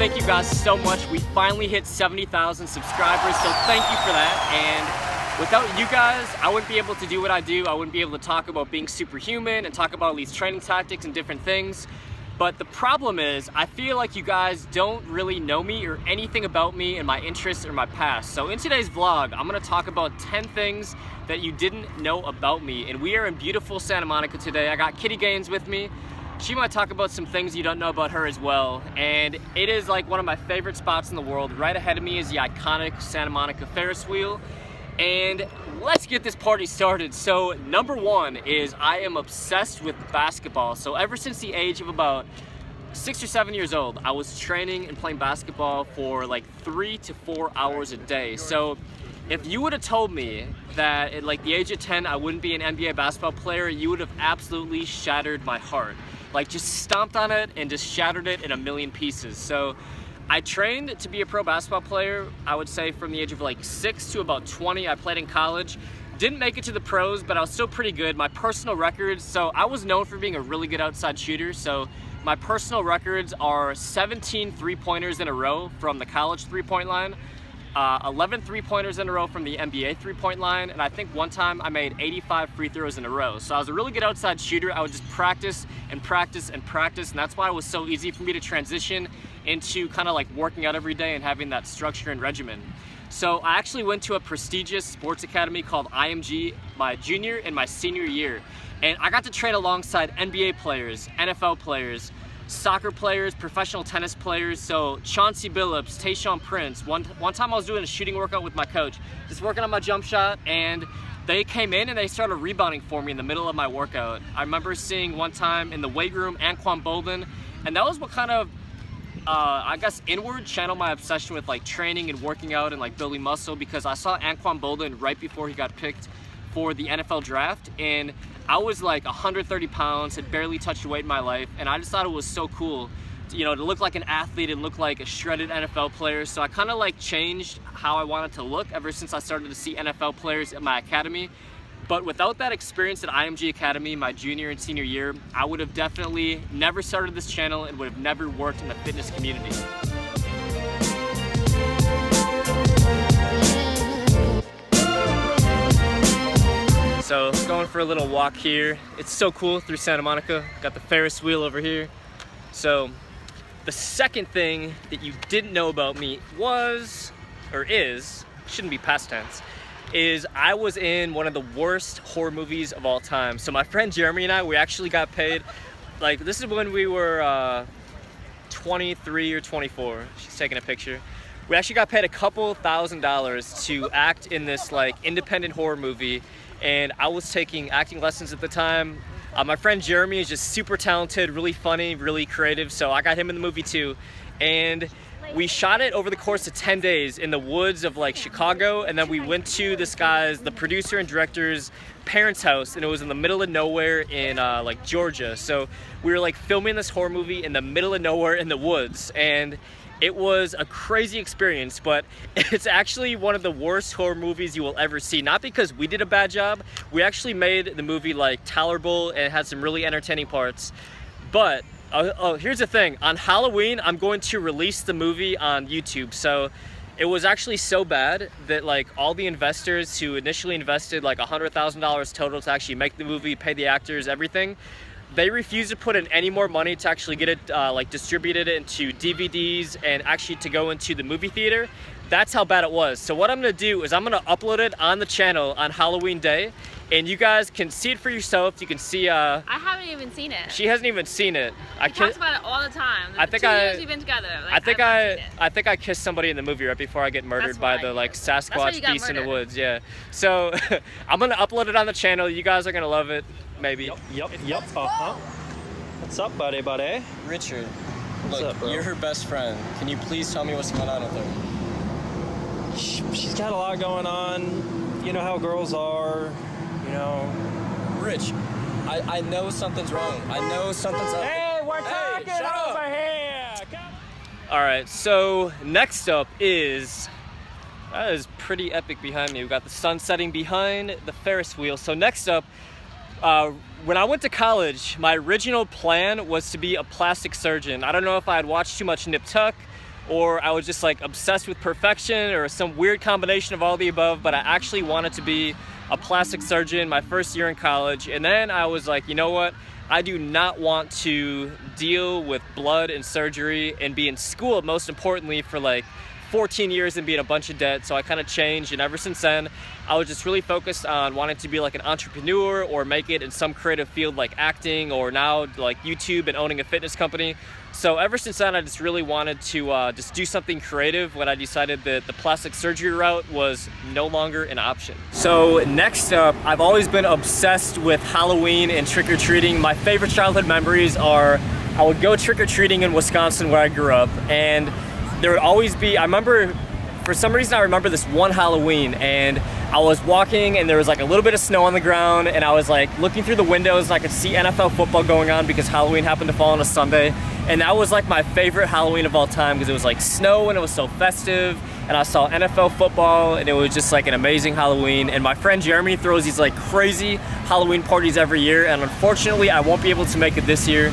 thank you guys so much. We finally hit 70,000 subscribers, so thank you for that. And without you guys, I wouldn't be able to do what I do. I wouldn't be able to talk about being superhuman and talk about all these training tactics and different things. But the problem is, I feel like you guys don't really know me or anything about me and my interests or my past. So in today's vlog, I'm gonna talk about 10 things that you didn't know about me. And we are in beautiful Santa Monica today. I got Kitty Gaines with me. She might talk about some things you don't know about her as well. And it is like one of my favorite spots in the world. Right ahead of me is the iconic Santa Monica Ferris wheel. And let's get this party started. So number one is I am obsessed with basketball. So ever since the age of about 6 or 7 years old, I was training and playing basketball for like 3 to 4 hours a day. So if you would have told me that at like the age of 10 I wouldn't be an NBA basketball player, you would have absolutely shattered my heart. Like just stomped on it and just shattered it in a million pieces. So I trained to be a pro basketball player, I would say from the age of like 6 to about 20. I played in college. Didn't make it to the pros, but I was still pretty good. My personal records, so I was known for being a really good outside shooter. So my personal records are 17 three-pointers in a row from the college three-point line, 11 three-pointers in a row from the NBA three-point line, and I think one time I made 85 free throws in a row. So I was a really good outside shooter. I would just practice and practice and practice, and that's why it was so easy for me to transition into kind of like working out every day and having that structure and regimen. So I actually went to a prestigious sports academy called IMG my junior and my senior year, and I got to train alongside NBA players, NFL players, soccer players, professional tennis players. So Chauncey Billups, Tayshaun Prince. One time I was doing a shooting workout with my coach, just working on my jump shot, and they came in and they started rebounding for me in the middle of my workout. I remember seeing one time in the weight room Anquan Bolden, and that was what kind of I guess inward channeled my obsession with like training and working out and like building muscle, because I saw Anquan Bolden right before he got picked for the NFL draft, and I was like 130 pounds, had barely touched weight in my life, and I just thought it was so cool, you know, to look like an athlete and look like a shredded NFL player. So I kind of like changed how I wanted to look ever since I started to see NFL players at my academy. But without that experience at IMG Academy my junior and senior year, I would have definitely never started this channel and would have never worked in the fitness community. So going for a little walk here. It's so cool through Santa Monica. Got the Ferris wheel over here. So the second thing that you didn't know about me was, or is, shouldn't be past tense, is I was in one of the worst horror movies of all time. So my friend Jeremy and I, we actually got paid, like this is when we were 23 or 24. She's taking a picture. We actually got paid a couple $1,000s to act in this like independent horror movie, and I was taking acting lessons at the time. My friend Jeremy is just super talented, really funny, really creative, so I got him in the movie too. And we shot it over the course of 10 days in the woods of like Chicago, and then we went to this guy's, the producer and director's parents' house, and it was in the middle of nowhere in like Georgia. So we were like filming this horror movie in the middle of nowhere in the woods, and it was a crazy experience, but it's actually one of the worst horror movies you will ever see. Not because we did a bad job, we actually made the movie like tolerable and it had some really entertaining parts. But oh, here's the thing, on Halloween I'm going to release the movie on YouTube. So it was actually so bad that like all the investors who initially invested like $100,000 total to actually make the movie, pay the actors, everything, they refused to put in any more money to actually get it like distributed into DVDs and actually to go into the movie theater. That's how bad it was. So what I'm gonna do is I'm gonna upload it on the channel on Halloween day, and you guys can see it for yourself. You can see I haven't even seen it. She hasn't even seen it. He talks about it all the time. I think 2 years we've been together. Like, I think I kissed somebody in the movie right before I get murdered by the like Sasquatch beast in the woods. Yeah. So I'm gonna upload it on the channel. You guys are gonna love it. Maybe. Yep. What's up, buddy? Richard, what's look, up, bro? you're her best friend. Can you please tell me what's going on with her? She's got a lot going on. You know how girls are, you know. Rich, I know something's wrong. I know something's up. Hey, we're talking over here! All right, so next up is, that is pretty epic behind me. We've got the sun setting behind the Ferris wheel. So next up, when I went to college, my original plan was to be a plastic surgeon. I don't know if I had watched too much Nip Tuck or I was just like obsessed with perfection or some weird combination of all the above, but I actually wanted to be a plastic surgeon my first year in college. And then I was like, you know what? I do not want to deal with blood and surgery and be in school, most importantly, for like 14 years and be in a bunch of debt. So I kind of changed, and ever since then I was just really focused on wanting to be like an entrepreneur or make it in some creative field like acting, or now like YouTube and owning a fitness company. So ever since then I just really wanted to just do something creative when I decided that the plastic surgery route was no longer an option. So next up, I've always been obsessed with Halloween and trick-or-treating. My favorite childhood memories are I would go trick-or-treating in Wisconsin where I grew up, and there would always be, I remember, for some reason I remember this one Halloween, and I was walking and there was like a little bit of snow on the ground, and I was like looking through the windows and I could see NFL football going on because Halloween happened to fall on a Sunday. And that was like my favorite Halloween of all time because it was like snow and it was so festive, and I saw NFL football and it was just like an amazing Halloween. And my friend Jeremy throws these like crazy Halloween parties every year, and unfortunately I won't be able to make it this year.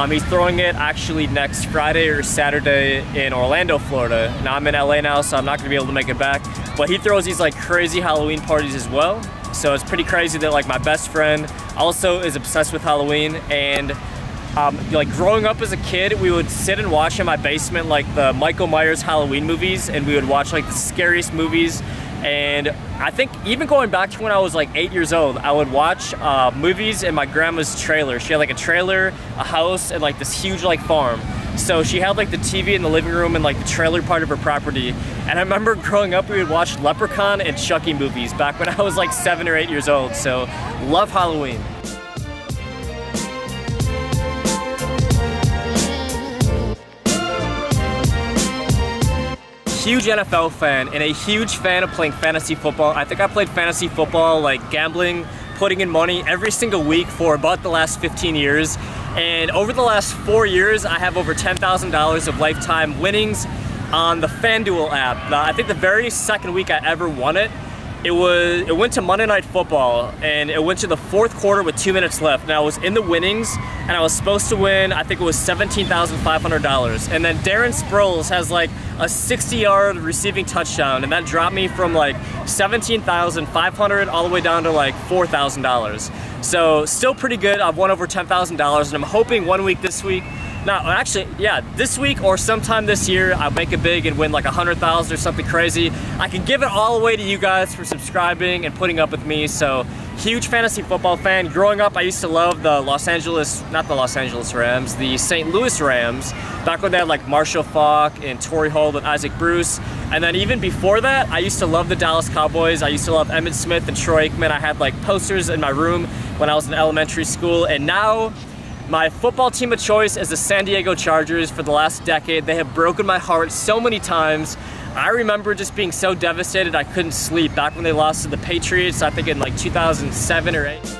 He's throwing it actually next Friday or Saturday in Orlando, Florida. Now I'm in LA now, so I'm not gonna be able to make it back. But he throws these like crazy Halloween parties as well. So it's pretty crazy that like my best friend also is obsessed with Halloween. And like growing up as a kid, we would sit and watch in my basement like the Michael Myers Halloween movies, and we would watch like the scariest movies. And I think even going back to when I was like 8 years old, I would watch movies in my grandma's trailer. She had like a trailer, a house, and like this huge like farm. So she had like the TV in the living room and like the trailer part of her property. And I remember growing up, we would watch Leprechaun and Chucky movies back when I was like 7 or 8 years old. So love Halloween. Huge NFL fan and a huge fan of playing fantasy football. I think I played fantasy football, like gambling, putting in money every single week for about the last 15 years. And over the last 4 years, I have over $10,000 of lifetime winnings on the FanDuel app. Now, I think the very second week I ever won it, it went to Monday Night Football, and it went to the fourth quarter with 2 minutes left, and I was in the winnings, and I was supposed to win, I think it was $17,500. And then Darren Sproles has like a 60-yard receiving touchdown, and that dropped me from like $17,500 all the way down to like $4,000. So still pretty good. I've won over $10,000, and I'm hoping one week this week, this week or sometime this year, I'll make it big and win like 100,000 or something crazy. I can give it all away to you guys for subscribing and putting up with me. So huge fantasy football fan. Growing up, I used to love the the St. Louis Rams, back when they had like Marshall Faulk and Torrey Holt and Isaac Bruce. And then even before that, I used to love the Dallas Cowboys. I used to love Emmitt Smith and Troy Aikman. I had like posters in my room when I was in elementary school. And now my football team of choice is the San Diego Chargers. For the last decade, they have broken my heart so many times. I remember just being so devastated I couldn't sleep back when they lost to the Patriots, I think in like 2007 or 8.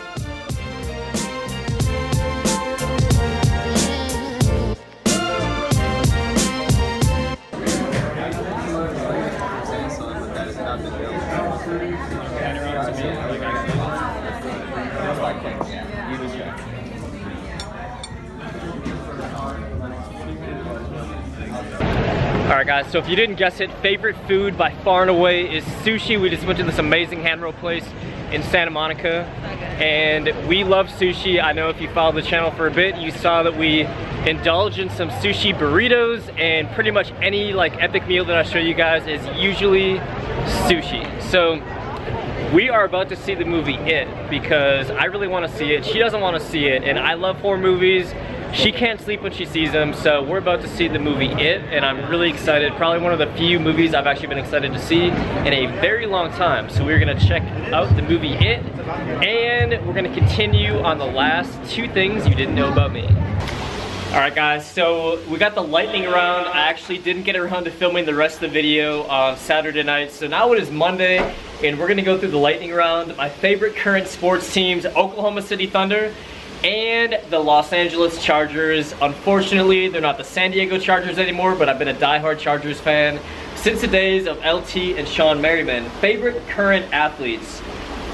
Alright guys, so if you didn't guess it, favorite food by far and away is sushi. We just went to this amazing hand roll place in Santa Monica, and we love sushi. I know if you followed the channel for a bit, you saw that we indulge in some sushi burritos, and pretty much any like epic meal that I show you guys is usually sushi. So we are about to see the movie It because I really want to see it. She doesn't want to see it, and I love horror movies. She can't sleep when she sees them, so we're about to see the movie It, and I'm really excited. Probably one of the few movies I've actually been excited to see in a very long time. So we're gonna check out the movie It, and we're gonna continue on the last 2 things you didn't know about me. Alright guys, so we got the lightning round. I actually didn't get around to filming the rest of the video on Saturday night, so now it is Monday, and we're gonna go through the lightning round. My favorite current sports teams, Oklahoma City Thunder and the Los Angeles Chargers. Unfortunately, they're not the San Diego Chargers anymore, but I've been a diehard Chargers fan since the days of LT and Sean Merriman. Favorite current athletes?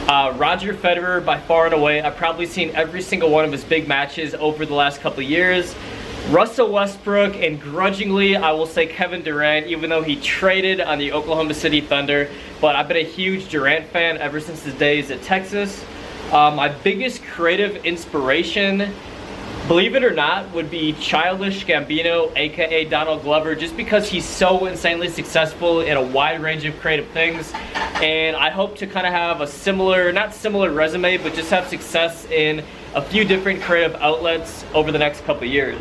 Roger Federer by far and away. I've probably seen every single one of his big matches over the last couple of years. Russell Westbrook, and grudgingly I will say Kevin Durant, even though he traded on the Oklahoma City Thunder. But I've been a huge Durant fan ever since his days at Texas. My biggest creative inspiration, believe it or not, would be Childish Gambino, aka Donald Glover, just because he's so insanely successful in a wide range of creative things. And I hope to kind of have a similar, not similar resume, but just have success in a few different creative outlets over the next couple years.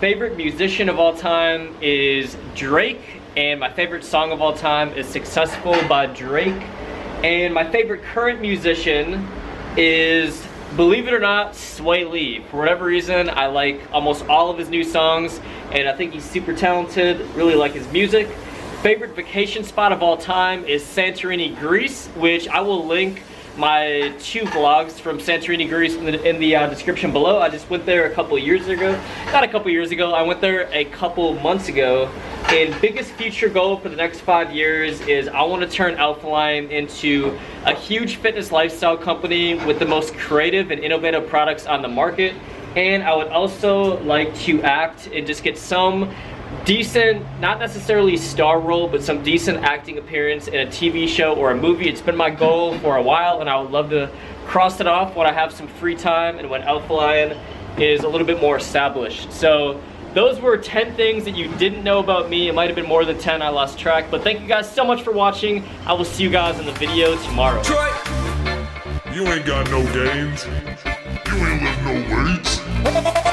Favorite musician of all time is Drake, and my favorite song of all time is Successful by Drake. And my favorite current musician is, believe it or not, Sway Lee. For whatever reason, I like almost all of his new songs, and I think he's super talented, really like his music. Favorite vacation spot of all time is Santorini, Greece, which I will link my 2 vlogs from Santorini, Greece in the description below. I just went there a couple years ago. Not a couple years ago, I went there a couple months ago. And biggest future goal for the next 5 years is I want to turn Alphaline into a huge fitness lifestyle company with the most creative and innovative products on the market. And I would also like to act and just get some decent, not necessarily star role, but some decent acting appearance in a TV show or a movie. It's been my goal for a while, and I would love to cross it off when I have some free time and when Alphaline is a little bit more established. So those were 10 things that you didn't know about me. It might have been more than 10, I lost track, but thank you guys so much for watching. I will see you guys in the video tomorrow. Troy, you ain't got no games. You ain't lift no weights.